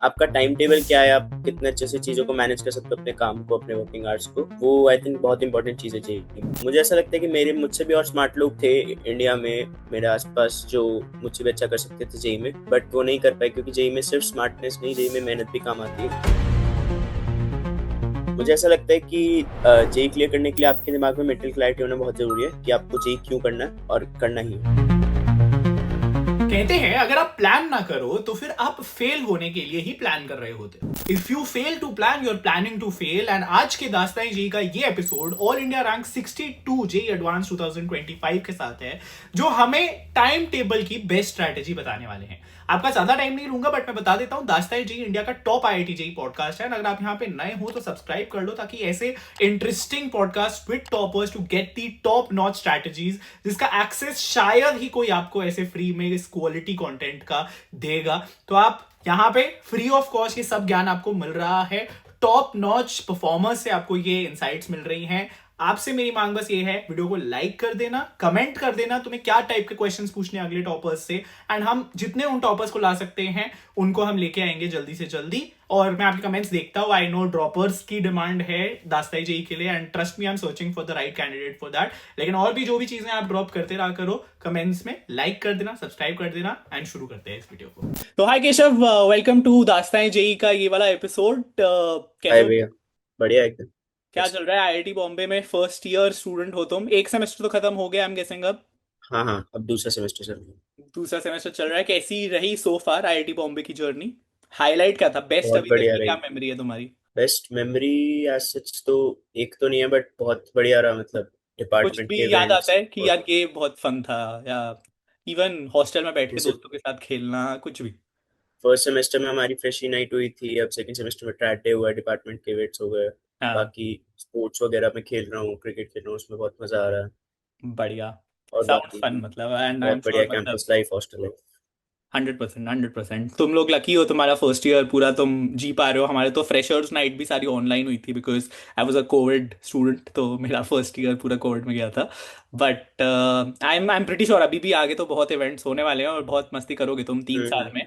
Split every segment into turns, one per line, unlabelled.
आपका time table क्या है, आप कितने अच्छे से चीज़ों को मैनेज कर सकते हो, अपने काम को, अपने वर्किंग आवर्स को, वो आई थिंक बहुत इंपॉर्टेंट चीज़ें चाहिए। मुझे ऐसा लगता है कि मेरे मुझसे भी और स्मार्ट लोग थे इंडिया में मेरे आसपास जो मुझसे भी अच्छा कर सकते थे जेई में, बट वो नहीं कर पाए क्योंकि जेई में सिर्फ स्मार्टनेस नहीं, जेई में मेहनत भी काम आती है। मुझे ऐसा लगता है कि जेई क्लियर करने के लिए आपके दिमाग में मेंटल क्लैरिटी होना बहुत जरूरी है कि आपको जेई क्यों करना है और करना ही है।
कहते हैं अगर आप प्लान ना करो तो फिर आप फेल होने के लिए ही प्लान कर रहे होते हो। If you fail to plan you are planning to fail. And आज के दास्तान जी का ये episode all India rank 62 JEE Advanced 2025 के साथ है, जो हमें टाइम टेबल की बेस्ट स्ट्रैटेजी बताने वाले हैं। आपका ज्यादा टाइम नहीं लूंगा, बट मैं बता देता हूं दास्तान जी इंडिया का टॉप आईआईटी जेई पॉडकास्ट है। अगर आप यहाँ पे नए हो तो सब्सक्राइब कर लो ताकि ऐसे interesting podcast with toppers to get the top notch strategies, जिसका एक्सेस शायद ही कोई आपको ऐसे फ्री में इस क्वालिटी कंटेंट का देगा। तो आप यहाँ पे फ्री ऑफ कॉस्ट ये सब ज्ञान आपको मिल रहा है। टॉप नॉच परफॉर्मर्स से आपको ये इनसाइट्स मिल रही हैं। आपसे मेरी मांग बस ये है, वीडियो को लाइक कर देना, कमेंट कर देना तुम्हें क्या टाइप के क्वेश्चंस पूछने अगले टॉपर्स से, एंड हम जितने उन टॉपर्स को ला सकते हैं उनको हम लेके आएंगे जल्दी से जल्दी। और मैं आपके कमेंट्स देखता हूँ, आई नो ड्रॉपर्स की डिमांड है दास्ताई जेई के लिए, and trust me I am searching for the right candidate for that. लेकिन और भी जो भी चीजें आप ड्रॉप करते रहा करो कमेंट्स में, लाइक कर देना, सब्सक्राइब कर देना, एंड शुरू करते हैं इस वीडियो को। तो हाय केशव, वेलकम टू दास्तान जेई का ये वाला एपिसोड। कैसे
हाय
हो?
भैया, बढ़िया एकदम।
क्या
बस।
चल रहा है? आईआईटी बॉम्बे में फर्स्ट ईयर स्टूडेंट हो तुम, एक सेमेस्टर तो खत्म हो गया आई एम गेसिंग अब।
हाँ हाँ, अब दूसरा सेमेस्टर चल रहा है।
दूसरा सेमेस्टर चल रहा है, कैसी रही सो फार आईआईटी बॉम्बे की जर्नी? हाईलाइट क्या था? बेस्ट
बहुत
अभी तक
बढ़िया
की क्या
रही।
मेमोरी है तुम्हारी?
बेस्ट मेमोरी एज सच तो एक तो नहीं है, बट बहुत बढ़िया रहा, मतलब
कुछ
डिपार्टमेंट
भी
के
याद आता
इवेंट्स।
है कि यार ये बहुत फन था, या इवन हॉस्टल में बैठ के
जैसे
दोस्तों के साथ खेलना, कुछ भी?
फर्स्ट सेमेस्टर में हमारी फ्रेशी नाइट हुई थी, अब सेकंड सेमेस्टर में ट्रैड डे हुआ है, डिपार्टमेंट के इवेंट्स हो गए।
हाँ।
बाकी स्पोर्ट्स वगैरह में खेल रहा हूँ, क्रिकेट खेल रहा हूँ, उसमें बहुत मजा आ रहा है।
बढ़िया।
और
साउंड
बाकी
फन मतलब, एंड आई एम
बहुत बढ़िया
श्योर मतलब
कैंपस लाइफ, हॉस्टल लाइफ।
100%, 100% तुम लोग लकी हो, तुम्हारा फर्स्ट ईयर पूरा तुम जी पा रहे हो। हमारे तो फ्रेशर्स नाइट भी सारी ऑनलाइन हुई थी because I was a Covid student, तो मेरा फर्स्ट ईयर पूरा कोविड में गया था। But I am pretty sure अभी भी आगे तो बहुत इवेंट्स होने वाले हैं और बहुत मस्ती करोगे तुम 3 साल में।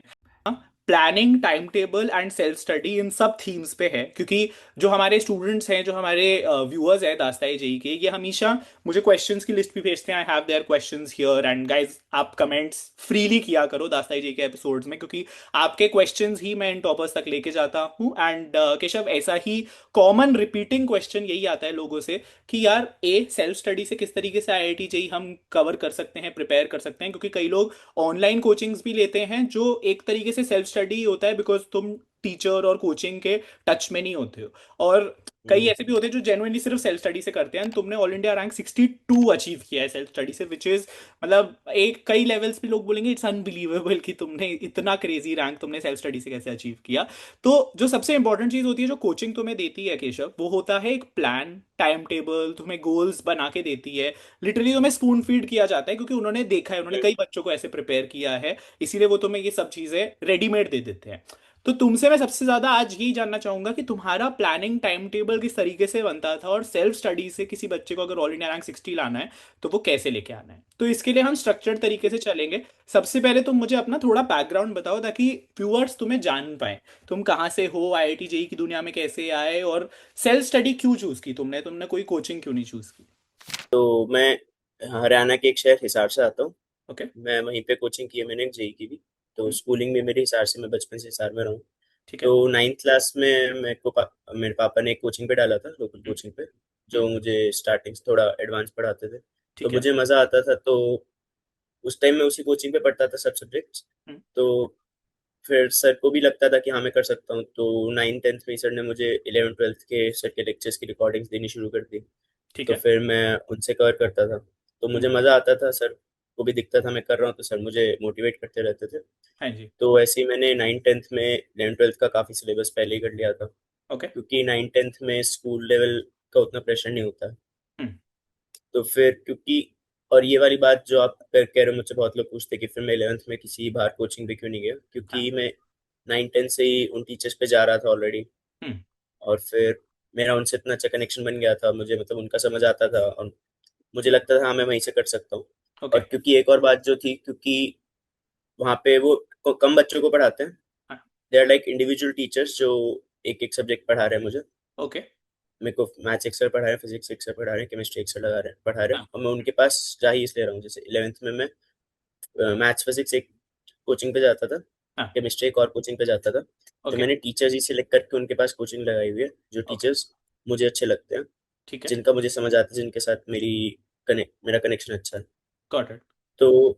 Planning, time table and self study in सब थीम्स पे है, क्योंकि जो हमारे स्टूडेंट्स हैं, जो हमारे व्यूअर्स हैं दास्ताई जेई के, ये हमेशा मुझे क्वेश्चंस की लिस्ट भी भेजते हैं। I have their questions here, and guys आप कमेंट्स फ्रीली किया करो दास्ताई जेई के एपिसोड्स में, क्योंकि आपके क्वेश्चंस ही मैं इन टॉपर्स तक लेके जाता हूँ। एंड केशव, ऐसा ही कॉमन रिपीटिंग क्वेश्चन यही आता है लोगों से कि यार ए सेल्फ स्टडी से किस तरीके से आईआईटी जेई हम कवर कर सकते हैं, प्रिपेयर कर सकते हैं, क्योंकि कई लोग ऑनलाइन कोचिंग्स भी लेते हैं जो एक तरीके से सेल्फ स्टडी होता है, बिकॉज तुम टीचर और कोचिंग के टच में नहीं होते हो। और कई ऐसे भी होते हैं जो जेनुइनली सिर्फ सेल्फ स्टडी से करते हैं। तुमने ऑल इंडिया रैंक 62 अचीव किया है सेल्फ स्टडी से, विच इज मतलब एक कई लेवल्स पे लोग बोलेंगे इट्स अनबिलीवेबल कि तुमने इतना क्रेजी रैंक तुमने सेल्फ स्टडी से कैसे अचीव किया। तो जो सबसे इंपॉर्टेंट चीज होती है जो कोचिंग तुम्हें देती है केशव, वो होता है एक प्लान, टाइम टेबल, तुम्हें गोल्स बना के देती है। लिटरली तुम्हें स्पून फीड किया जाता है क्योंकि उन्होंने देखा है, उन्होंने कई बच्चों को ऐसे प्रिपेयर किया है, इसीलिए वो तुम्हें ये सब चीजें रेडीमेड दे देते हैं। तो तुमसे मैं सबसे ज्यादा आज यही जानना चाहूंगा कि तुम्हारा प्लानिंग टाइम टेबल किस तरीके से बनता था, और सेल्फ स्टडी से किसी बच्चे को अगर ऑल इंडिया रैंक 60 लाना है तो वो कैसे लेके आना है। तो इसके लिए हम स्ट्रक्चर्ड तरीके से चलेंगे। सबसे पहले तुम मुझे अपना थोड़ा बैकग्राउंड बताओ ताकि व्यूअर्स तुम्हें जान पाए। तुम कहाँ से हो, आईआईटी जेई की दुनिया में कैसे आए, और सेल्फ स्टडी क्यों चूज की तुमने तुमने कोई कोचिंग क्यों नहीं चूज की?
तो मैं हरियाणा के एक शहर हिसार से आता हूँ।
ओके।
मैं वहीं पे कोचिंग की है मैंने, जेई की भी। तो
हम्म।
स्कूलिंग भी मेरे हिसार से, मैं बचपन से हिसार में रहा हूँ।
ठीक है।
तो नाइन्थ क्लास में मेरे पापा ने एक कोचिंग पे डाला था, लोकल
हम्म।
कोचिंग पे, जो
हम्म।
मुझे स्टार्टिंग से थोड़ा एडवांस पढ़ाते थे। तो
ठीक है।
मुझे मज़ा आता था, तो उस टाइम मैं उसी कोचिंग पे पढ़ता था सब सब्जेक्ट्स।
हम्म।
तो फिर सर को भी लगता था कि हाँ मैं कर सकता हूँ, तो 9th 10th में सर ने मुझे 11th 12th के सर के लेक्चर्स की रिकॉर्डिंग्स देनी शुरू कर दी।
ठीक
तो
है।
फिर मैं उनसे कवर करता था, तो
हम्म।
मुझे मज़ा आता था। सर को भी दिखता था मैं कर रहा हूँ, तो सर मुझे मोटिवेट करते रहते थे।
हाँ जी।
तो ऐसे ही मैंने 9th 10th में 11th 12th का काफ़ी सिलेबस पहले ही कर लिया था,
ओके।
क्योंकि 9th 10th में स्कूल लेवल का उतना प्रेशर नहीं होता।
हम्म।
तो फिर क्योंकि, और ये वाली बात जो आप कह रहे हो, मुझसे बहुत लोग पूछते हैं कि फिर मैं 11th में किसी बाहर कोचिंग पे क्यों नहीं गया,
हाँ।
क्योंकि मैं 9th 10th से ही उन टीचर्स पे जा रहा था ऑलरेडी।
हम्म।
और फिर मेरा उनसे इतना अच्छा कनेक्शन बन गया था, मुझे मतलब उनका समझ आता था, और मुझे लगता था हाँ मैं वहीं से कर सकता हूँ। और
ओके।
क्योंकि एक और बात जो थी, क्योंकि वहाँ पे वो कम बच्चों को पढ़ाते हैं,
हाँ।
They are like individual teachers जो एक एक सब्जेक्ट पढ़ा रहे हैं मुझे।
ओके।
मेरे को मैथ्स एक सर पढ़ा रहे हैं, फिजिक्स एक सर पढ़ा रहे हैं, केमिस्ट्री एक सर पढ़ा रहे हैं,
हाँ।
और मैं उनके पास जा ही इसलिए रहा हूँ। जैसे 11th में मैं मैथ्स फिजिक्स एक कोचिंग पे जाता था,
हाँ।
केमिस्ट्री एक और कोचिंग पे जाता था। तो
ओके।
मैंने टीचर्स ही सिलेक्ट करके उनके पास कोचिंग लगाई हुई है, जो
ओके।
टीचर्स मुझे अच्छे लगते हैं,
ठीक है।
जिनका मुझे समझ आता है, जिनके साथ मेरा कनेक्शन अच्छा है।
Got it.
तो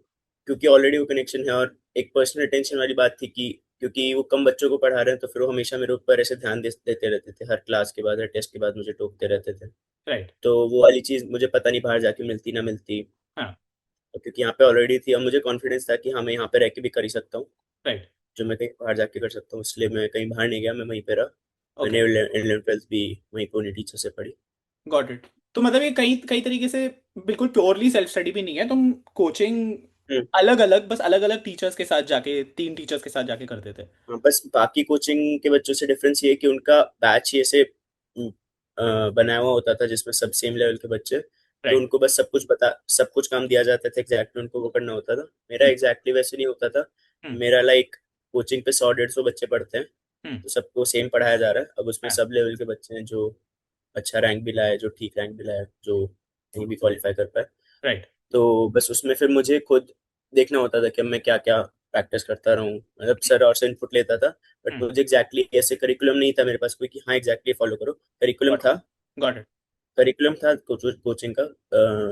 क्योंकि ऑलरेडी वो कनेक्शन है, और एक पर्सनल अटेंशन वाली बात थी कि क्योंकि वो कम बच्चों को पढ़ा रहे हैं, तो फिर वो हमेशा मेरे ऊपर ऐसे ध्यान देते रहते थे, हर क्लास के बाद, हर टेस्ट के बाद मुझे टोकते रहते थे।
राइट।
तो वो वाली चीज़ मुझे पता नहीं बाहर जाके मिलती ना मिलती।
हाँ।
और क्योंकि यहाँ पे ऑलरेडी थी, और मुझे कॉन्फिडेंस था कि हाँ मैं यहाँ पे रह के भी कर ही सकता हूँ,
राइट।
जो मैं कहीं बाहर जाके कर सकता हूँ, इसलिए मैं कहीं बाहर नहीं गया, मैं वहीं पे रहा।
ओके।
मैंने 11th 12th भी वहीं पे उन्हीं टीचर से पढ़ी।
Got it. तो मतलब ये कई कई तरीके से बिल्कुल प्योरली सेल्फ स्टडी भी नहीं है, तुम कोचिंग
हम्म।
अलग अलग, बस अलग अलग टीचर्स के साथ जाके, 3 टीचर्स के साथ जाके करते थे।
हाँ, बस बाकी कोचिंग के बच्चों से डिफरेंस ये है कि उनका बैच ही ऐसे बनाया हुआ होता था जिसमें सब सेम लेवल के बच्चे, तो
राइट।
उनको बस सब कुछ काम दिया जाता था, एग्जैक्टली उनको वो करना होता था। मेरा
हम्म।
एग्जैक्टली वैसे नहीं होता था।
हम्म।
मेरा लाइक कोचिंग पे 100 150 बच्चे पढ़ते हैं,
हम्म।
तो सबको सेम पढ़ाया जा रहा है। अब उसमें
हाँ।
सब लेवल के बच्चे हैं, जो अच्छा रैंक भी लाए, जो ठीक रैंक भी लाए, जो कहीं भी क्वालिफाई कर पाए।
राइट।
तो बस उसमें फिर मुझे खुद देखना होता था कि अब मैं क्या क्या प्रैक्टिस करता रहूं, मतलब सर और से इनपुट लेता था, बट
हम्म।
मुझे एग्जैक्टली ऐसे करिकुलम नहीं था मेरे पास कोई कि हाँ एग्जैक्टली फॉलो करो। करिकुलम
गॉट
था,
इट। Got it.
कोचिंग का,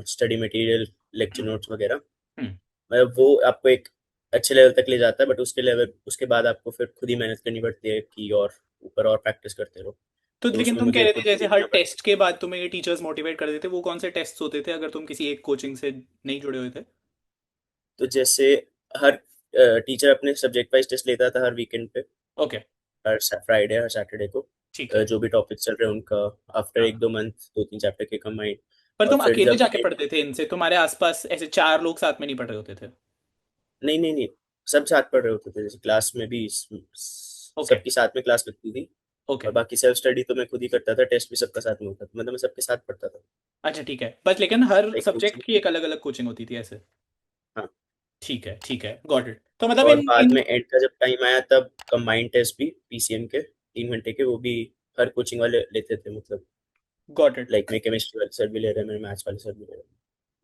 स्टडी मटेरियल, लेक्चर
हम्म।
नोट्स वगैरह।
हम्म।
मतलब वो आपको एक अच्छे लेवल तक ले जाता है, बट उसके बाद आपको फिर खुद ही मेहनत करनी पड़ती है कि और ऊपर और प्रैक्टिस करते रहो।
तो
तो
लेकिन
उसमें
तुम कह
मुझे
रहे थे
खुद ही
जैसे हर
देखना पड़ता
टेस्ट के बाद तुम्हें ये टीचर्स मोटिवेट कर देते, वो कौन से टेस्ट होते थे अगर तुम किसी एक कोचिंग से नहीं जुड़े हुए थे?
है। तो जैसे हर टीचर अपने सब्जेक्ट वाइज टेस्ट लेता था हर वीकेंड पे,
ओके।
हर फ्राइडे हर सैटरडे को।
ठीक है।
जो भी टॉपिक चल रहे हैं उनका, आफ्टर
हाँ।
1 2 मंथ 2 3 चैप्टर के कंबाइंड।
पर
और
तुम
फिर
अकेले
जब
जाके पढ़ते थे इनसे, तुम्हारे आसपास ऐसे 4 लोग साथ में नहीं पढ़ रहे होते थे?
नहीं नहीं नहीं, सब साथ पढ़ रहे होते थे, जैसे क्लास में भी
ओके।
सबकी साथ में क्लास लगती थी।
ओके।
और बाकी सेल्फ स्टडी तो मैं खुद ही करता था, टेस्ट भी सबका साथ में होता था, मतलब मैं सबके साथ पढ़ता था।
अच्छा ठीक है, बस लेकिन हर
लाइक
सब्जेक्ट की
कोचिंग।
एक अलग अलग कोचिंग होती थी ऐसे?
हाँ।
ठीक है, ठीक है, गॉट इट। तो मतलब
और
इन
बाद
इन
में एंड का जब टाइम आया, तब कंबाइंड टेस्ट भी पीसीएम के 3 घंटे के, वो भी हर कोचिंग वाले लेते थे, मतलब
गॉट इट।
लाइक मेरे केमिस्ट्री वाले सर भी ले रहे हैं, मेरे मैथ्स वाले सर भी ले रहे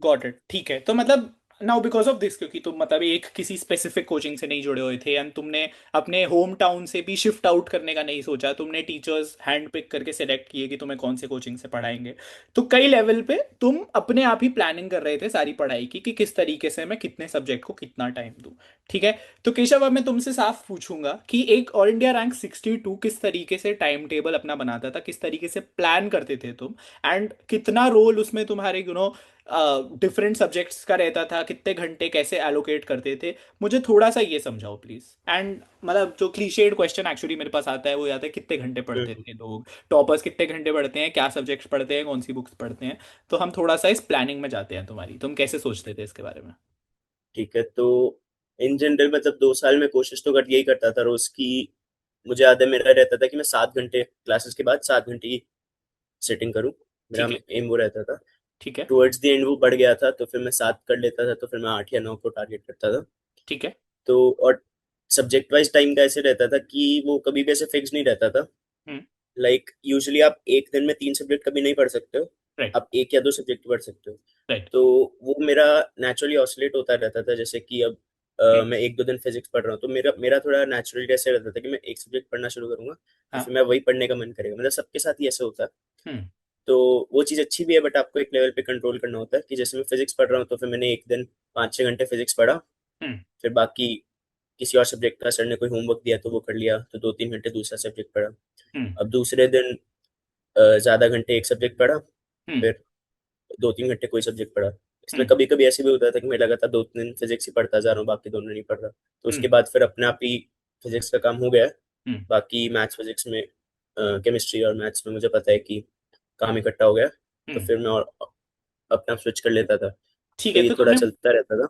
गॉट इट, ठीक है। तो मतलब नाउ बिकॉज ऑफ दिस, क्योंकि तुम मतलब एक किसी स्पेसिफिक कोचिंग से नहीं जुड़े हुए थे एंड तुमने अपने होम टाउन से भी शिफ्ट आउट करने का नहीं सोचा, तुमने टीचर्स हैंड पिक करके सिलेक्ट किए कि तुम्हें कौन से कोचिंग से पढ़ाएंगे, तो कई लेवल पे तुम अपने आप ही प्लानिंग कर रहे थे सारी पढ़ाई की कि किस तरीके से मैं कितने सब्जेक्ट को कितना टाइम दूं। ठीक है। तो केशव, अब मैं तुमसे साफ पूछूंगा कि एक ऑल इंडिया रैंक 62 किस तरीके से टाइम टेबल अपना बनाता था, किस तरीके से प्लान करते थे तुम, एंड कितना रोल उसमें तुम्हारे डिफरेंट सब्जेक्ट्स का रहता था, कितने घंटे कैसे एलोकेट करते थे, मुझे थोड़ा सा ये समझाओ प्लीज। एंड मतलब जो क्लीशेड क्वेश्चन एक्चुअली मेरे पास आता है वो आता है, कितने घंटे
हैं।
पढ़ते थे लोग, टॉपर्स कितने घंटे पढ़ते हैं, क्या सब्जेक्ट्स पढ़ते हैं, कौन सी बुक्स पढ़ते हैं? तो हम थोड़ा सा इस प्लानिंग में जाते हैं तुम्हारी, तुम कैसे सोचते थे इसके बारे में?
ठीक है, तो इन जनरल मतलब 2 साल में कोशिश तो कर यही करता था रोज की। मुझे याद है मेरा रहता था कि मैं 7 घंटे क्लासेस के बाद 7 घंटे की सेटिंग करूं, मेरा
ठीक है।
एम वो रहता था।
ठीक है।
टुवर्ड्स द एंड वो बढ़ गया था, तो फिर मैं 7 कर लेता था, तो फिर मैं 8 या 9 को टारगेट करता था।
ठीक है।
तो और सब्जेक्ट वाइज टाइम का ऐसे रहता था कि वो कभी भी ऐसे फिक्स नहीं रहता था।
हम्म।
लाइक यूजुअली आप एक दिन में 3 सब्जेक्ट कभी नहीं पढ़ सकते हो,
राइट।
आप 1 या 2 सब्जेक्ट पढ़ सकते हो।
राइट।
तो वो मेरा नेचुरली ऑसिलेट होता रहता था, जैसे कि अब
हम्म।
मैं 1 2 दिन फिजिक्स पढ़ रहा हूँ, तो मेरा मेरा थोड़ा नेचुरली ऐसे रहता था कि मैं एक सब्जेक्ट पढ़ना शुरू करूंगा, तो फिर
हाँ।
मैं वही पढ़ने का मन करेगा, मतलब सबके साथ ही ऐसे होता है।
हम्म।
तो वो चीज़ अच्छी भी है, बट आपको एक लेवल पे कंट्रोल करना होता है कि जैसे मैं फिजिक्स पढ़ रहा हूँ, तो फिर मैंने एक दिन 5 6 घंटे फिजिक्स पढ़ा,
हम्म।
फिर बाकी किसी और सब्जेक्ट का सर ने कोई होमवर्क दिया तो वो कर लिया, तो 2 3 घंटे दूसरा सब्जेक्ट पढ़ा।
हम्म।
अब दूसरे दिन ज्यादा घंटे एक सब्जेक्ट पढ़ा,
हम्म।
फिर 2 3 घंटे कोई सब्जेक्ट पढ़ा। इसमें
हम्म।
कभी कभी ऐसे भी होता था कि मैं लगातार 2 दिन फिजिक्स ही पढ़ता जा रहा हूँ, बाकी दोनों नहीं पढ़ रहा। तो उसके
हम्म।
बाद फिर अपने आप ही फिजिक्स का काम हो गया।
हम्म।
बाकी मैथ्स फिजिक्स में, केमिस्ट्री और मैथ्स में मुझे पता है कि काम इकट्ठा हो गया, तो
हम्म।
फिर मैं और अपना स्विच कर लेता था।
ठीक
तो
है।
ये
तो
थोड़ा
तुमने,
चलता रहता था।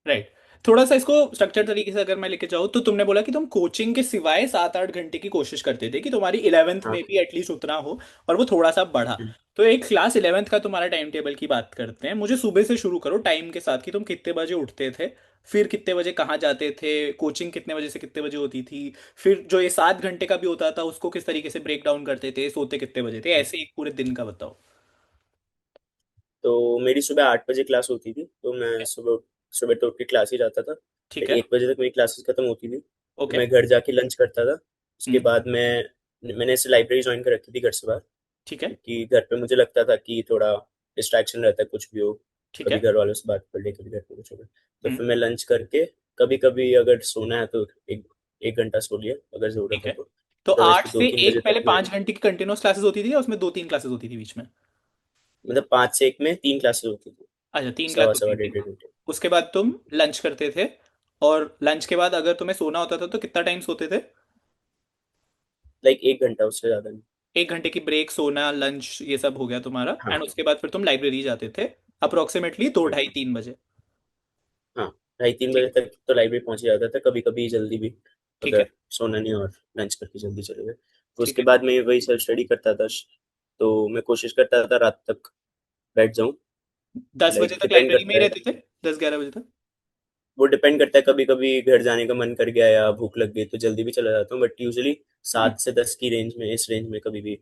राइट, थोड़ा सा इसको स्ट्रक्चर तरीके से अगर मैं लेके जाऊँ, तो तुमने बोला कि तुम कोचिंग के सिवाय 7 8 घंटे की कोशिश करते थे कि तुम्हारी 11th
हाँ।
में भी एटलीस्ट उतना हो, और वो थोड़ा सा बढ़ा।
हम्म।
तो एक क्लास 11th का तुम्हारा टाइम टेबल की बात करते हैं, मुझे सुबह से शुरू करो टाइम के साथ कि तुम कितने बजे उठते थे, फिर कितने बजे कहाँ जाते थे, कोचिंग कितने बजे से कितने बजे होती थी, फिर जो ये 7 घंटे का भी होता था उसको किस तरीके से ब्रेक डाउन करते थे, सोते कितने बजे थे, ऐसे एक पूरे दिन का बताओ।
तो मेरी सुबह 8 बजे क्लास होती थी, तो मैं सुबह सुबह तो उठ के क्लास ही जाता था।
ठीक
फिर
है।
1 बजे तक मेरी क्लासेस खत्म होती थी, तो
ओके।
मैं घर जाके लंच करता था। उसके
हम्म।
बाद मैंने ऐसे लाइब्रेरी ज्वाइन कर रखी थी घर से बाहर,
ठीक है।
क्योंकि घर पे मुझे लगता था कि थोड़ा डिस्ट्रैक्शन रहता है, कुछ भी हो,
ठीक
कभी
है।
घर वालों से बात कर ले, कभी घर पे कुछ हो गया। तो
हम्म।
फिर मैं लंच करके कभी कभी अगर सोना है तो एक एक घंटा सो लिया अगर जरूरत
ठीक
हो
है।
तो।
तो
अदरवाइज
8
फिर दो
से
तीन बजे
1 पहले
तक मैं,
5 घंटे की कंटिन्यूस क्लासेस होती थी या उसमें 2-3 क्लासेस होती थी बीच में?
मतलब 5 से 1 में 3 क्लासेस होती थी,
अच्छा, 3 क्लास
सवा सवा
होती
डेढ़
थी।
डेढ़ घंटे।
उसके बाद तुम लंच करते थे, और लंच के बाद अगर तुम्हें सोना होता था तो कितना टाइम सोते थे?
लाइक 1 घंटा, उससे ज्यादा नहीं।
1 घंटे की ब्रेक, सोना, लंच, ये सब हो गया तुम्हारा,
हाँ
एंड उसके बाद फिर तुम लाइब्रेरी जाते थे अप्रोक्सीमेटली दो
हाँ
ढाई तीन बजे
हाँ, 2:30 3 बजे
ठीक।
तक तो लाइब्रेरी पहुंच ही जाता था, कभी कभी जल्दी भी,
ठीक
अगर
है।
सोना नहीं और लंच करके जल्दी चले गए तो।
ठीक
उसके
है।
बाद मैं वही सेल्फ स्टडी करता था, तो मैं कोशिश करता था रात तक बैठ जाऊं।
10 बजे
लाइक
तक
डिपेंड
लाइब्रेरी में ही
करता है,
रहते थे? 10-11 बजे तक?
वो डिपेंड करता है, कभी कभी घर जाने का मन कर गया या भूख लग गई तो जल्दी भी चला जाता हूँ, बट यूजली
हम्म।
7 से 10 की रेंज में, इस रेंज में कभी भी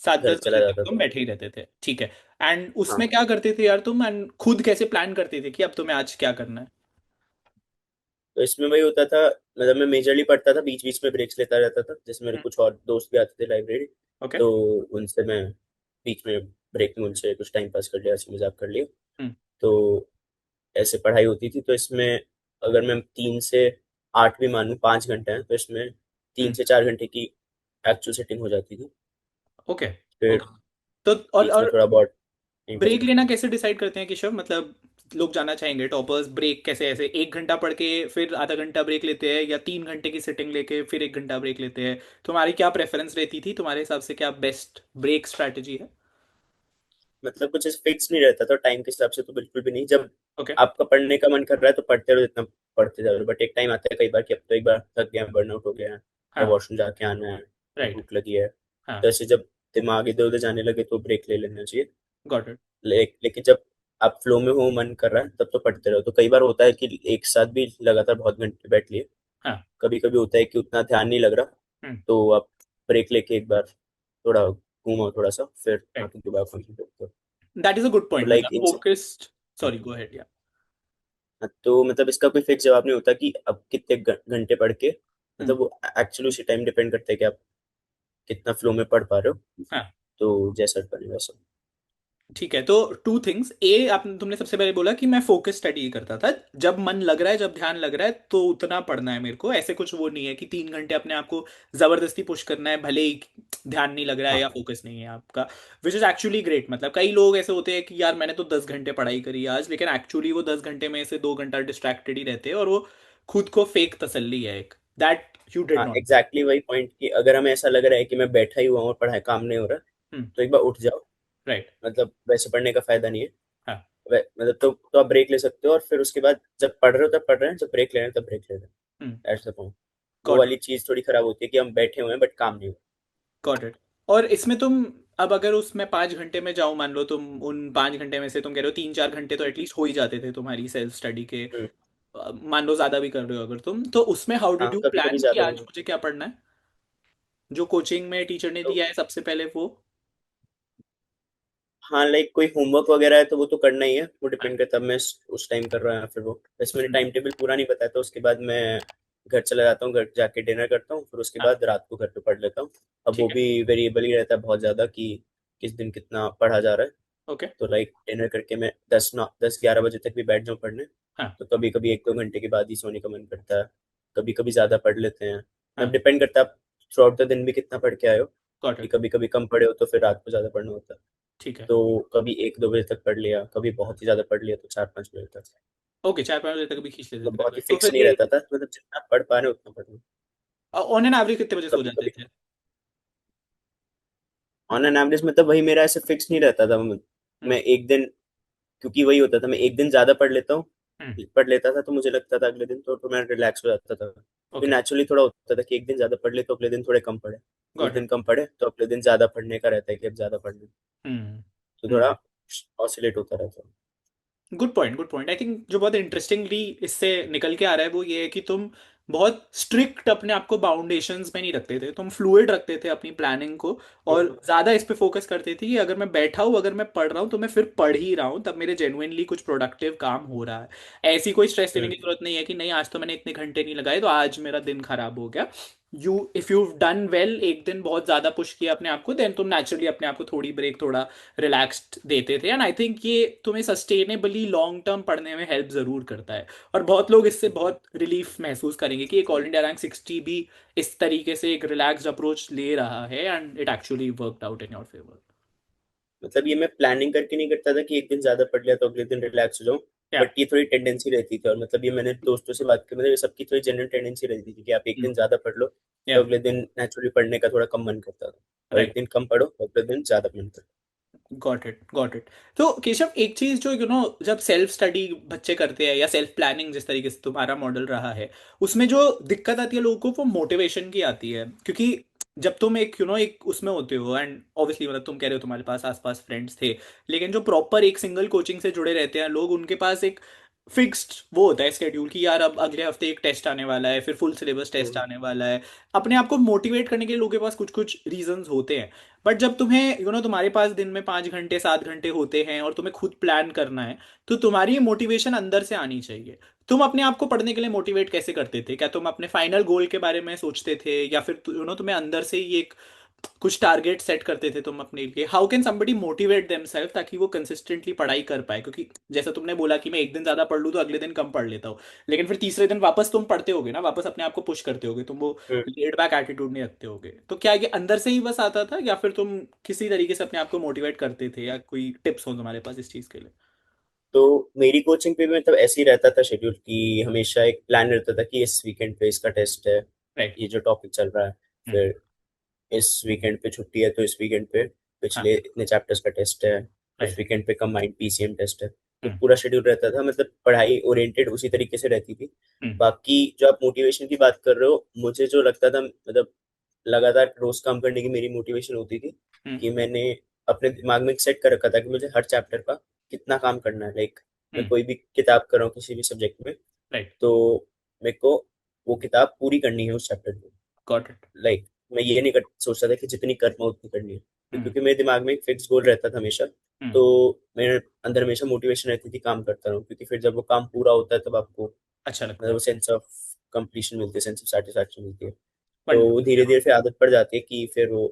7-10
घर
बजे
चला
तक
जाता
तुम
था।
बैठे ही रहते थे, ठीक है। एंड
हाँ,
उसमें क्या करते थे यार तुम, एंड खुद कैसे प्लान करते थे कि अब तुम्हें आज क्या करना है?
तो इसमें वही होता था, मतलब मैं मेजरली पढ़ता था, बीच बीच में ब्रेक्स लेता रहता था, जैसे मेरे कुछ और दोस्त भी आते थे लाइब्रेरी,
ओके।
तो उनसे मैं बीच में ब्रेक में उनसे कुछ टाइम पास कर लिया, हंसी मजाक कर लिया।
हम्म।
तो ऐसे पढ़ाई होती थी, तो इसमें अगर मैं 3 से 8 भी मानूं, 5 घंटे हैं, तो इसमें तीन
हम्म।
से चार घंटे की एक्चुअल सेटिंग हो जाती थी।
ओके।
फिर
ओके। तो
बीच में
और
थोड़ा बहुत टाइम पास
ब्रेक
करते
लेना
थे।
कैसे डिसाइड करते हैं केशव, मतलब लोग जानना चाहेंगे टॉपर्स, ब्रेक कैसे, ऐसे 1 घंटा पढ़ के फिर आधा घंटा ब्रेक लेते हैं, या 3 घंटे की सिटिंग लेके फिर 1 घंटा ब्रेक लेते हैं? तुम्हारी क्या प्रेफरेंस रहती थी, तुम्हारे हिसाब से क्या बेस्ट ब्रेक स्ट्रैटेजी है?
मतलब कुछ फिक्स नहीं रहता था टाइम के हिसाब से, तो बिल्कुल भी नहीं। जब
ओके।
आपका पढ़ने का मन कर रहा है तो पढ़ते रहो, जितना पढ़ते जाओ, बट एक टाइम आता है कई बार कि अब तो एक बार थक गया, बर्नआउट हो गया है, या
हाँ।
वॉशरूम जाके आना है, या
राइट।
भूख लगी है,
हाँ।
तो ऐसे जब दिमाग इधर उधर जाने लगे तो ब्रेक ले लेना चाहिए।
Got it.
लेकिन जब आप फ्लो में हो, मन कर रहा है, तब तो पढ़ते रहो। तो कई बार होता है कि एक साथ भी लगातार बहुत घंटे बैठ लिए,
हाँ।
कभी कभी होता है कि उतना ध्यान नहीं लग रहा,
हम्म।
तो आप ब्रेक लेके एक बार थोड़ा घूमो थोड़ा सा, फिर
राइट।
आके दोबारा कंटिन्यू करो।
दैट इज अ गुड
तो
पॉइंट,
लाइक
मतलब
इन,
फोकस्ड। सॉरी, गो अहेड या।
तो मतलब इसका कोई फिक्स जवाब नहीं होता कि अब कितने घंटे पढ़ के,
हम्म।
मतलब वो एक्चुअली उसी टाइम डिपेंड करता है कि आप कितना फ्लो में पढ़ पा रहे हो,
हाँ।
तो जैसा बने वैसा।
ठीक है, तो 2 थिंग्स, ए आप तुमने सबसे पहले बोला कि मैं फोकस स्टडी करता था, जब मन लग रहा है, जब ध्यान लग रहा है तो उतना पढ़ना है मेरे को, ऐसे कुछ वो नहीं है कि 3 घंटे अपने आप को जबरदस्ती पुश करना है भले ही ध्यान नहीं लग रहा है या
हाँ
फोकस नहीं है आपका। विच इज एक्चुअली ग्रेट, मतलब कई लोग ऐसे होते हैं कि यार मैंने तो 10 घंटे पढ़ाई करी आज, लेकिन एक्चुअली वो 10 घंटे में से 2 घंटा डिस्ट्रैक्टेड ही रहते हैं, और वो खुद को फेक तसल्ली है एक, दैट यू डिड
हाँ,
नॉट।
एग्जैक्टली वही पॉइंट कि अगर हमें ऐसा लग रहा है कि मैं बैठा ही हुआ हूँ और पढ़ाई काम नहीं हो रहा,
हम्म।
तो एक बार उठ जाओ।
राइट।
मतलब वैसे पढ़ने का फायदा नहीं है।
हाँ।
मतलब तो आप ब्रेक ले सकते हो, और फिर उसके बाद जब पढ़ रहे हो तब पढ़ रहे हैं, जब ब्रेक ले रहे हैं तब ब्रेक ले रहे हैं।
हम्म।
That's the point. वो
गॉट
वाली चीज थोड़ी खराब होती है कि हम बैठे हुए हैं बट काम नहीं हो
गॉट इट। और इसमें तुम, अब अगर उसमें 5 घंटे में जाओ, मान लो तुम उन 5 घंटे में से तुम कह रहे हो 3-4 घंटे तो एटलीस्ट हो ही जाते थे तुम्हारी सेल्फ स्टडी के,
रहा।
मान लो ज्यादा भी कर रहे हो अगर तुम, तो उसमें हाउ डिड
हाँ,
यू
कभी कभी
प्लान कि
ज्यादा भी
आज
हो।
मुझे क्या पढ़ना है? जो कोचिंग में टीचर ने
तो
दिया है सबसे पहले वो?
हाँ, लाइक कोई होमवर्क वगैरह है तो वो तो करना ही है, वो
हाँ।
डिपेंड करता है मैं उस टाइम कर रहा हूँ या फिर वो, बस मैंने
हम्म।
टाइम टेबल पूरा नहीं बताया, तो उसके बाद मैं घर चला जाता हूँ, घर जाके डिनर करता हूँ, फिर उसके
हाँ।
बाद रात को घर पे पढ़ लेता हूँ। अब वो
ठीक है।
भी वेरिएबल ही रहता है बहुत ज्यादा कि किस दिन कितना पढ़ा जा रहा है।
ओके।
तो लाइक डिनर करके मैं 10 11 बजे तक भी बैठ जाऊँ पढ़ने,
हाँ।
तो कभी कभी 1 2 घंटे के बाद ही सोने का मन करता है, कभी कभी ज्यादा पढ़ लेते हैं। मतलब
हाँ।
डिपेंड करता है आप थ्रू आउट द दिन भी कितना पढ़ के आए हो,
गॉट
कि
इट।
कभी कभी कम पढ़े हो तो फिर रात को ज्यादा पढ़ना होता है।
ठीक है।
तो कभी 1 2 बजे तक पढ़ लिया, कभी बहुत ही ज्यादा पढ़ लिया तो 4 5 बजे तक।
ओके, 4-5 बजे तक भी खींच लेते
मतलब
थे
बहुत ही
लगभग, तो
फिक्स
फिर
नहीं
ये
रहता था, मतलब जितना पढ़ पा रहे हो उतना पढ़ लो।
ऑन एन एवरेज कितने बजे सो
कभी
जाते
कभी
थे?
ऑन एन एवरेज, मतलब वही मेरा ऐसे फिक्स नहीं रहता था।
हम्म।
मैं एक दिन, क्योंकि वही होता था, मैं एक दिन ज्यादा पढ़ लेता हूँ,
हम्म।
पढ़ लेता था तो मुझे लगता था अगले दिन तो मैं रिलैक्स हो जाता था। फिर
ओके।
नेचुरली थोड़ा होता था कि एक दिन ज्यादा पढ़ ले तो अगले दिन थोड़े कम पढ़े, उस
गॉट
दिन
इट।
कम पढ़े तो अगले दिन ज्यादा पढ़ने का रहता है कि अब ज्यादा पढ़ ले,
हम्म।
तो थोड़ा
हम्म।
ऑसिलेट होता रहता है।
Good point, good point. I think जो बहुत इंटरेस्टिंगली इससे निकल के आ रहा है वो ये है कि तुम बहुत स्ट्रिक्ट अपने आप को बाउंडेशंस में नहीं रखते थे, तुम फ्लूइड रखते थे अपनी प्लानिंग को, और ज्यादा इस पे फोकस करते थे कि अगर मैं बैठा हूँ, अगर मैं पढ़ रहा हूँ तो मैं फिर पढ़ ही रहा हूँ, तब मेरे जेन्युइनली कुछ प्रोडक्टिव काम हो रहा है। ऐसी कोई स्ट्रेस लेने की
हम्म।
जरूरत नहीं है कि नहीं आज तो मैंने इतने घंटे नहीं लगाए तो आज मेरा दिन खराब हो गया। You if you done well, एक दिन बहुत ज्यादा पुश किया अपने आप को, देन तुम नेचुरली अपने आप को थोड़ी ब्रेक, थोड़ा रिलैक्स्ड देते थे। एंड आई थिंक ये तुम्हें सस्टेनेबली लॉन्ग टर्म पढ़ने में हेल्प जरूर करता है। और बहुत लोग इससे बहुत रिलीफ महसूस करेंगे कि एक ऑल इंडिया रैंक 60 भी इस तरीके से एक रिलैक्स्ड अप्रोच ले रहा है, and it actually worked out in your favour.
मतलब ये मैं प्लानिंग करके नहीं करता था कि एक दिन ज्यादा पढ़ लिया तो अगले दिन रिलैक्स हो जाऊं।
या
बट ये थोड़ी टेंडेंसी रहती थी, और मतलब ये मैंने दोस्तों से बात की, मतलब ये सबकी थोड़ी जनरल टेंडेंसी रहती थी कि आप एक दिन ज्यादा पढ़ लो
या
तो अगले दिन नेचुरली पढ़ने का थोड़ा कम मन करता था, और एक
राइट।
दिन कम पढ़ो तो अगले दिन ज्यादा मन करता
गॉट इट, गॉट इट। तो केशव, एक चीज जो जब सेल्फ स्टडी बच्चे करते हैं या सेल्फ प्लानिंग जिस तरीके से तुम्हारा मॉडल रहा है, उसमें जो दिक्कत आती है लोगों को वो मोटिवेशन की आती है। क्योंकि जब तुम एक एक उसमें होते हो, एंड ऑब्वियसली मतलब तुम कह रहे हो तुम्हारे पास आसपास फ्रेंड्स थे, लेकिन जो प्रॉपर एक सिंगल कोचिंग से जुड़े रहते हैं लोग, उनके पास एक फिक्स्ड वो होता है स्केड्यूल कि यार अब अगले हफ्ते एक टेस्ट आने वाला है, फिर फुल सिलेबस टेस्ट
था।
आने वाला है। अपने आप को मोटिवेट करने के लिए लोगों के पास कुछ कुछ रीजंस होते हैं। बट जब तुम्हें तुम्हारे पास दिन में 5 घंटे 7 घंटे होते हैं और तुम्हें खुद प्लान करना है, तो तुम्हारी मोटिवेशन अंदर से आनी चाहिए। तुम अपने आप को पढ़ने के लिए मोटिवेट कैसे करते थे? क्या तुम अपने फाइनल गोल के बारे में सोचते थे, या फिर तुम्हें अंदर से ही एक कुछ टारगेट सेट करते थे तुम अपने लिए? How can somebody motivate themselves ताकि वो कंसिस्टेंटली पढ़ाई कर पाए? क्योंकि जैसा तुमने बोला कि मैं एक दिन ज्यादा पढ़ लूँ तो अगले दिन कम पढ़ लेता हूँ, लेकिन फिर तीसरे दिन वापस तुम पढ़ते होगे ना, वापस अपने आप को पुश करते होगे, तुम वो
हम्म।
लेड बैक एटीट्यूड नहीं रखते होगे। तो क्या ये अंदर से ही बस आता था, या फिर तुम किसी तरीके से अपने आप को मोटिवेट करते थे, या कोई टिप्स हो तुम्हारे पास इस चीज के लिए?
तो मेरी कोचिंग पे भी मतलब ऐसे ही रहता था शेड्यूल, कि हमेशा एक प्लान रहता था कि इस वीकेंड पे इसका टेस्ट है,
राइट।
ये जो टॉपिक चल रहा है।
हम्म।
फिर इस वीकेंड पे छुट्टी है तो इस वीकेंड पे
हाँ।
पिछले इतने चैप्टर्स का टेस्ट है, उस
राइट।
वीकेंड पे कंबाइंड पीसीएम टेस्ट है। तो
हम्म।
पूरा शेड्यूल रहता था, मतलब पढ़ाई ओरिएंटेड उसी तरीके से रहती थी।
हम्म।
बाकी जो आप मोटिवेशन की बात कर रहे हो, मुझे जो लगता था, मतलब लगातार रोज काम करने की मेरी मोटिवेशन होती थी
हम्म।
कि मैंने अपने दिमाग में सेट कर रखा था कि मुझे हर चैप्टर का कितना काम करना है। लाइक मैं
हम्म।
कोई भी किताब कर रहा हूँ किसी भी सब्जेक्ट में,
राइट।
तो मेरे को वो किताब पूरी करनी है उस चैप्टर में।
Got it.
लाइक मैं ये नहीं सोचता था कि जितनी कर पाऊँ उतनी करनी है,
हम्म।
क्योंकि मेरे दिमाग में एक फिक्स गोल रहता था हमेशा।
हम्म।
तो मेरे अंदर हमेशा मोटिवेशन रहती थी काम करता रहूँ, क्योंकि फिर जब वो काम पूरा होता है तब आपको
अच्छा लगता
मतलब
है।
सेंस ऑफ कंप्लीशन मिलती है, सेंस ऑफ सेटिस्फैक्शन मिलती है। तो
वंडरफुल।
धीरे धीरे फिर आदत पड़ जाती है कि फिर वो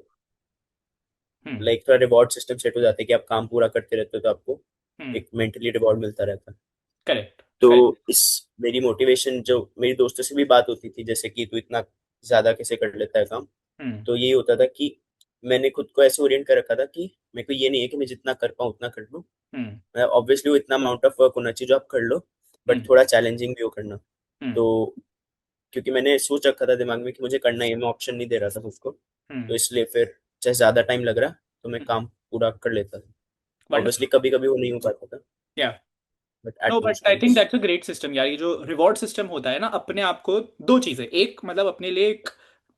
हम्म।
लाइक थोड़ा रिवॉर्ड सिस्टम सेट हो जाता है कि आप काम पूरा करते रहते हो तो आपको
हम्म।
एक मेंटली रिवॉर्ड मिलता रहता है।
करेक्ट।
तो
करेक्ट।
इस मेरी मोटिवेशन जो मेरी दोस्तों से भी बात होती थी, जैसे कि तू इतना ज्यादा कैसे कर लेता है काम,
हम्म।
तो यही होता था कि मैंने खुद को ऐसे ओरिएंट कर रखा था कि मेरे को ये नहीं है कि मैं जितना कर पाऊँ उतना कर लूँ।
हम्म।
ऑब्वियसली वो इतना अमाउंट ऑफ वर्क होना चाहिए जो आप कर लो, बट
हम्म।
थोड़ा चैलेंजिंग भी हो करना।
हम्म।
तो क्योंकि मैंने सोच रखा था दिमाग में कि मुझे करना ही है, मैं ऑप्शन नहीं दे रहा था उसको, तो
हम्म।
इसलिए फिर चाहे ज्यादा टाइम लग रहा तो मैं काम पूरा कर लेता था। Obviously
wonderful.
कभी कभी वो नहीं हो पाता था,
या
but
no,
at
but
most
I think
times.
That's a great system यार। ये जो रिवॉर्ड सिस्टम होता है ना, अपने आप को दो चीजें, एक मतलब अपने लिए एक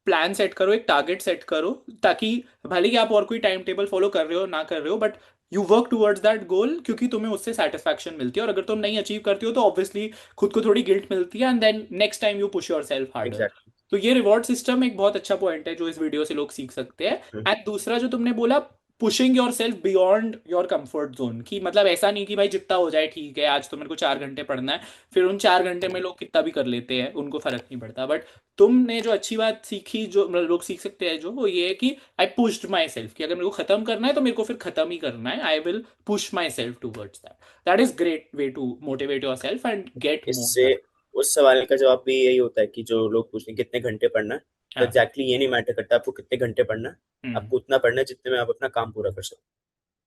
प्लान सेट करो, एक टारगेट सेट करो, ताकि भले ही आप और कोई टाइम टेबल फॉलो कर रहे हो ना कर रहे हो, but you work towards that goal, क्योंकि तुम्हें उससे सेटिस्फैक्शन मिलती है। और अगर तुम नहीं अचीव करती हो तो ऑब्वियसली खुद को थोड़ी गिल्ट मिलती है, and then next time you push yourself harder.
Exactly.
तो ये रिवॉर्ड सिस्टम एक बहुत अच्छा पॉइंट है जो इस वीडियो से लोग सीख सकते हैं। एंड दूसरा जो तुमने बोला, pushing your self beyond your comfort zone, की मतलब ऐसा नहीं कि भाई जितना हो जाए ठीक है, आज तो मेरे को 4 घंटे पढ़ना है, फिर उन 4 घंटे में लोग कितना भी कर लेते हैं, उनको फर्क नहीं पड़ता। बट तुमने जो अच्छी बात सीखी, जो मतलब लोग सीख सकते हैं, जो वो ये है कि आई पुश्ड माई सेल्फ, कि अगर मेरे को खत्म करना है तो मेरे को फिर खत्म ही करना है। I will push myself towards that. That is great way to motivate yourself and get more
इससे
डन।
उस सवाल का जवाब भी यही होता है कि जो लोग पूछते हैं कितने घंटे पढ़ना है, तो
हाँ।
एग्जैक्टली ये नहीं मैटर करता आपको कितने घंटे पढ़ना है।
हम्म।
आपको उतना पढ़ना है जितने में आप अपना काम पूरा कर सको।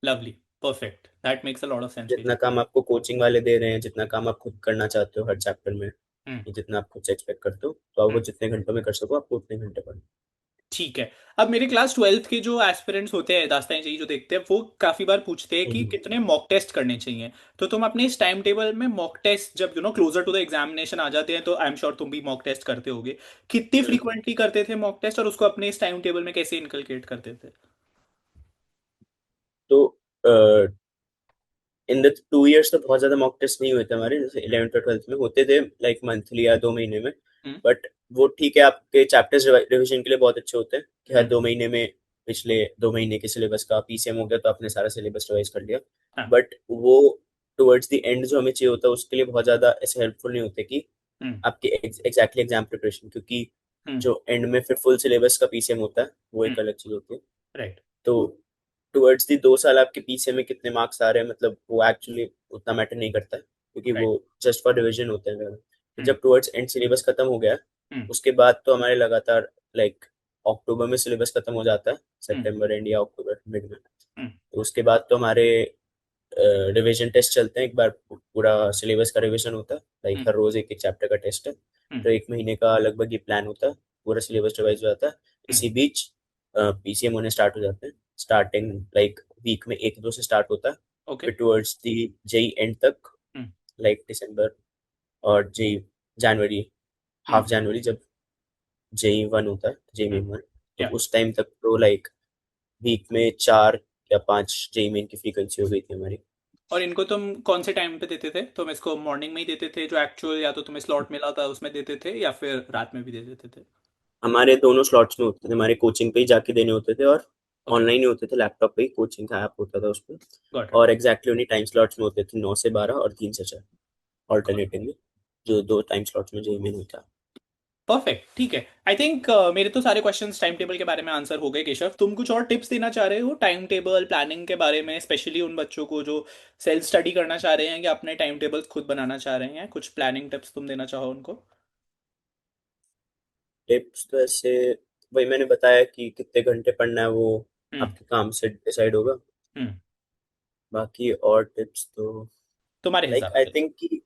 Lovely. Perfect, that makes a lot of sense.
जितना काम आपको कोचिंग वाले दे रहे हैं, जितना काम आप खुद करना चाहते हो हर चैप्टर में,
हम्म।
ये जितना आप खुद से एक्सपेक्ट करते हो, तो आप वो
हम्म।
जितने घंटों में कर सको आपको उतने घंटे पढ़ना।
ठीक है। अब मेरे क्लास 12th के जो एस्पिरेंट्स होते हैं, दास्तान चाहिए जो देखते हैं, वो काफी बार पूछते हैं कि
हम्म।
कितने मॉक टेस्ट करने चाहिए। तो तुम अपने इस टाइम टेबल में मॉक टेस्ट जब क्लोजर टू द एग्जामिनेशन आ जाते हैं, तो आई एम श्योर तुम भी मॉक टेस्ट करते होगे, कितनी
हम्म।
फ्रीक्वेंटली करते थे मॉक टेस्ट, और उसको अपने इस टाइम टेबल में कैसे इनकलकेट करते थे?
तो इन द 2 इयर्स तो बहुत ज्यादा मॉक टेस्ट नहीं हुए थे हमारे, जैसे 11th और 12th में होते थे लाइक मंथली या 2 महीने में।
हम्म।
बट वो ठीक है, आपके चैप्टर्स रिविजन के लिए बहुत अच्छे होते हैं कि हर
हम्म।
2 महीने में पिछले 2 महीने के सिलेबस का पीसीएम हो गया तो आपने सारा सिलेबस रिवाइज कर लिया।
हाँ।
बट वो टुवर्ड्स द एंड जो हमें चाहिए होता है उसके लिए बहुत ज्यादा ऐसे हेल्पफुल नहीं होते कि
हम्म।
आपके एग्जैक्टली एग्जाम प्रिपरेशन, क्योंकि
हम्म।
जो एंड में फिर फुल सिलेबस का पीसीएम होता है वो
हम्म।
एक अलग चीज होती है।
राइट।
तो टुवर्ड्स दी 2 साल आपके पीछे में कितने मार्क्स आ रहे हैं, मतलब वो एक्चुअली उतना मैटर नहीं करता है, क्योंकि वो
राइट।
जस्ट फॉर रिविजन होते हैं मेरे। तो
हम्म।
जब टुवर्ड्स एंड सिलेबस खत्म हो गया,
हम्म।
उसके बाद तो हमारे लगातार लाइक अक्टूबर में सिलेबस खत्म हो जाता है,
हम्म।
सितंबर एंड या अक्टूबर मिड में।
हम्म।
तो उसके बाद तो हमारे रिवीजन टेस्ट चलते हैं, एक बार पूरा सिलेबस का रिवीजन होता है, लाइक
हम्म।
हर रोज एक एक चैप्टर का टेस्ट है।
हम्म।
तो 1 महीने का लगभग ये प्लान होता है, पूरा सिलेबस रिवाइज हो जाता है।
हम्म।
इसी बीच पीसीएम होने स्टार्ट हो जाते हैं, स्टार्टिंग लाइक वीक में 1-2 से स्टार्ट होता है,
ओके।
फिर टुवर्ड्स दी जेई एंड तक,
हम्म।
लाइक दिसंबर और जेई जनवरी,
हम्म।
हाफ जनवरी, जब जेई वन होता है, जेई
हम्म।
मेन वन, तो
या।
उस टाइम तक तो लाइक वीक में 4 या 5 जेई मेन की फ्रीक्वेंसी हो गई थी हमारी।
और इनको तुम कौन से टाइम पे देते थे? तुम इसको मॉर्निंग में ही देते थे जो एक्चुअल, या तो तुम्हें स्लॉट मिला था उसमें देते थे, या फिर रात में भी दे देते थे?
हमारे दोनों स्लॉट्स में होते थे, हमारे कोचिंग पे ही जाके देने होते थे, और
ओके।
ऑनलाइन ही होते थे, लैपटॉप पे ही कोचिंग का ऐप होता था उस पर।
Got it.
और एग्जैक्टली उन्हीं टाइम स्लॉट्स में होते थे, 9 से 12 और 3 से 4, ऑल्टरनेटिवली, जो 2 टाइम स्लॉट्स में जेई मेन होता है।
परफेक्ट, ठीक है। आई थिंक मेरे तो सारे क्वेश्चंस टाइम टेबल के बारे में आंसर हो गए। केशव, तुम कुछ और टिप्स देना चाह रहे हो टाइम टेबल प्लानिंग के बारे में, स्पेशली उन बच्चों को जो सेल्फ स्टडी करना चाह रहे हैं या अपने टाइम टेबल्स खुद बनाना चाह रहे हैं? कुछ प्लानिंग टिप्स तुम देना चाहो उनको?
टिप्स तो ऐसे वही मैंने बताया कि कितने घंटे पढ़ना है वो
हम्म।
आपके काम से डिसाइड होगा।
हम्म।
बाकी और टिप्स तो
तुम्हारे
लाइक
हिसाब
आई
से।
थिंक कि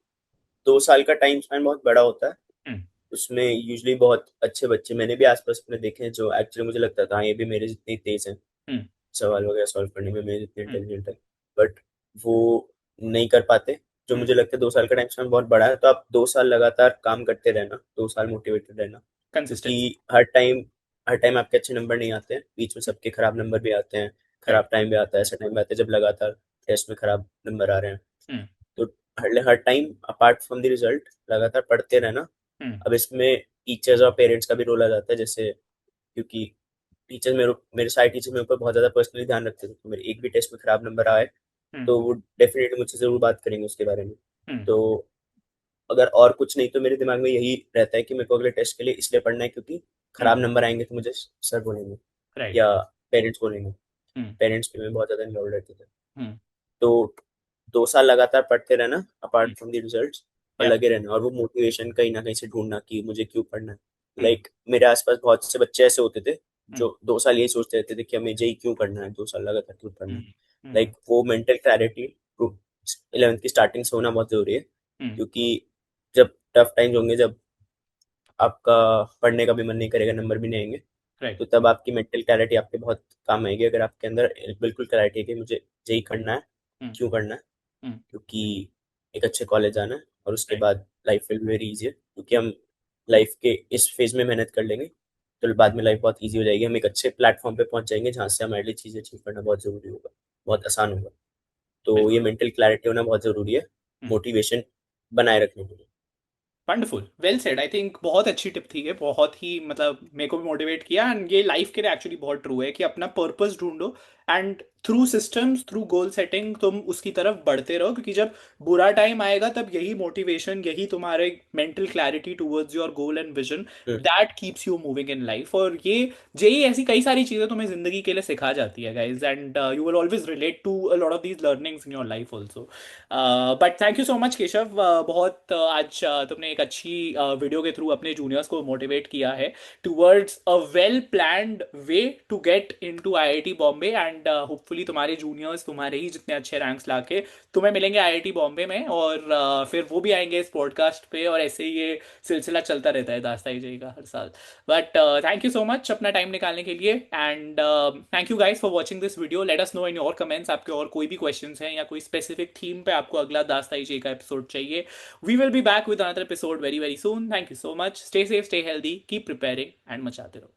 2 साल का टाइम स्पैन बहुत बड़ा होता है।
हम्म।
उसमें यूजली बहुत अच्छे बच्चे मैंने भी आसपास में देखे हैं, जो एक्चुअली मुझे लगता था हाँ, ये भी मेरे जितने ही तेज हैं
हम्म।
सवाल वगैरह सॉल्व करने में, मेरे जितने
हम्म।
इंटेलिजेंट है, बट वो नहीं कर पाते। जो
हम्म।
मुझे लगता है 2 साल का टाइम स्पैन बहुत बड़ा है, तो आप 2 साल लगातार काम करते रहना, 2 साल मोटिवेटेड रहना,
कंसिस्टेंसी।
क्योंकि हर टाइम आपके अच्छे नंबर नहीं आते हैं, बीच में सबके खराब नंबर भी आते हैं,
राइट।
खराब टाइम भी आता है, ऐसा टाइम भी आता है जब लगातार टेस्ट में खराब नंबर आ रहे हैं।
हम्म।
तो हर हर time apart from the result लगातार पढ़ते रहना।
हम्म।
अब इसमें टीचर्स और पेरेंट्स का भी रोल आ जाता है, जैसे क्योंकि टीचर्स मेरे मेरे सारे टीचर मेरे ऊपर बहुत ज़्यादा पर्सनली ध्यान रखते थे, तो मेरे एक भी टेस्ट में खराब नंबर आए
हम्म।
तो वो डेफिनेटली मुझसे ज़रूर बात करेंगे उसके बारे में।
हम्म।
तो अगर और कुछ नहीं तो मेरे दिमाग में यही रहता है कि मेरे को अगले टेस्ट के लिए इसलिए पढ़ना है क्योंकि
हम्म।
खराब नंबर आएंगे तो मुझे सर बोलेंगे
राइट।
या पेरेंट्स बोलेंगे।
हम्म।
पेरेंट्स भी में बहुत ज़्यादा इन्वॉल्व रहते थे।
हम्म।
तो 2 साल लगातार पढ़ते रहना
हम्म।
अपार्ट फ्रॉम द रिजल्ट्स, और
या।
लगे रहना, और वो मोटिवेशन कहीं ना कहीं से ढूंढना कि मुझे क्यों पढ़ना है।
हम्म।
लाइक मेरे आसपास बहुत से बच्चे ऐसे होते थे
हम्म।
जो 2 साल यही सोचते रहते थे कि हमें जेई क्यों पढ़ना है, 2 साल लगातार क्यों पढ़ना है।
हम्म। हम्म।
लाइक वो मेंटल क्लैरिटी 11th की स्टार्टिंग से होना बहुत जरूरी है,
हम्म।
क्योंकि जब टफ टाइम्स होंगे, जब आपका पढ़ने का भी मन नहीं करेगा, नंबर भी नहीं आएंगे,
राइट।
तो तब आपकी मेंटल क्लैरिटी आपके बहुत काम आएगी। अगर आपके अंदर बिल्कुल क्लैरिटी है कि मुझे जेई करना है,
हम्म।
क्यों करना है,
हम्म।
क्योंकि एक अच्छे कॉलेज जाना है, और उसके
राइट।
बाद life will be very easy, क्योंकि हम लाइफ के इस फेज में मेहनत कर लेंगे तो बाद में लाइफ बहुत इजी हो जाएगी, हम एक अच्छे प्लेटफॉर्म पे पहुंच जाएंगे जहाँ से हमारे लिए चीज़ें अचीव करना बहुत ज़रूरी होगा, बहुत आसान होगा। तो ये
बिल्कुल।
मेंटल क्लैरिटी होना बहुत ज़रूरी है
हम्म।
मोटिवेशन बनाए रखने के लिए।
Wonderful, well said. I think बहुत अच्छी टिप थी ये, बहुत ही मतलब मेरे को भी मोटिवेट किया। एंड ये लाइफ के लिए एक्चुअली बहुत ट्रू है कि अपना पर्पस ढूंढो, and through systems, through goal setting तुम उसकी तरफ बढ़ते रहो, क्योंकि जब बुरा टाइम आएगा तब यही मोटिवेशन, यही तुम्हारे mental clarity towards your goal and vision,
hmm,
that keeps you moving in life. और ये जेई ऐसी कई सारी चीजें तुम्हें जिंदगी के लिए सिखा जाती है guys, and you will always relate to a lot of these learnings in your life also. But thank you so much Keshav, बहुत आज तुमने एक अच्छी वीडियो के थ्रू अपने जूनियर्स को मोटिवेट किया है towards a well planned way to get into I I T Bombay. And hopefully तुम्हारे जूनियर्स तुम्हारे ही जितने अच्छे रैंक्स लाके तुम्हें मिलेंगे आई आई टी बॉम्बे में, और फिर वो भी आएंगे इस पॉडकास्ट पे, और ऐसे ही ये सिलसिला चलता रहता है दास्ताई जी का हर साल। But thank you so much अपना टाइम निकालने के लिए, and thank you guys for watching this video. Let us know in your comments आपके और कोई भी क्वेश्चंस हैं या कोई स्पेसिफिक थीम पे आपको अगला दास्ताई जी का एपिसोड चाहिए। We will be back with another episode very very soon. Thank you so much, stay safe, stay healthy, keep preparing and मचाते रहो।